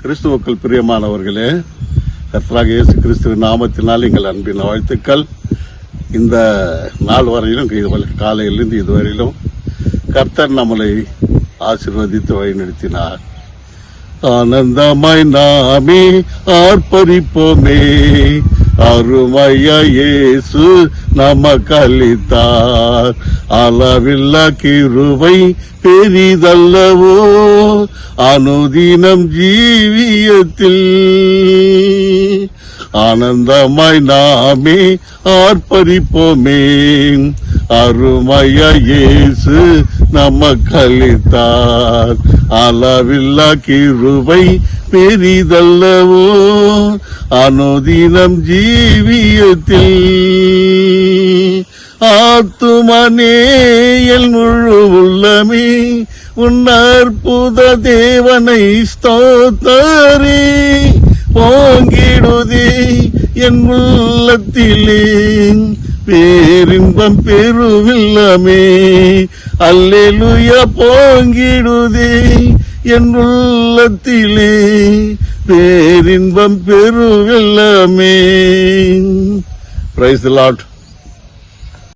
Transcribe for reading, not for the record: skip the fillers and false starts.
கிறிஸ்துவுக்குள் பிரியமானவர்களே, கர்த்தராகிய இயேசு கிறிஸ்துவின் நாமத்தினால் எங்கள் அன்பின் வாழ்த்துக்கள். இந்த நாள் வரையிலும் காலையிலிருந்து இதுவரையிலும் கர்த்தர் நம்மளை ஆசீர்வதித்து வழிநடத்தினார். ஆனந்தமாய் நாமே ஆர்ப்பரிப்போமே, அருமையா இயேசு நமக்கு அளித்தார். அளவில்லா கிருபை பெரிதல்லவோ அனுதினம் ஜீவியத்தில். ஆனந்தமாய் நாமே ஆர்ப்பரிப்போமே, அருமையா இயேசு நமக்கு அளித்தார். அளவில்லா கிருபை பெரிதல்லவோ அனுதினம் ஜீவியத்தில். ஆத்துமனே என் முழு உள்ளமே உன் அற்புத தேவனை ஸ்தோத்தரே. போங்கிடுதே என் உள்ளத்திலே பேரின்பம் பெருவில்லமே. அல்லேலூயா போங்கிடுதே என் உள்ளத்திலே பேரின்பம் பெருவில்லமே. Praise the Lord.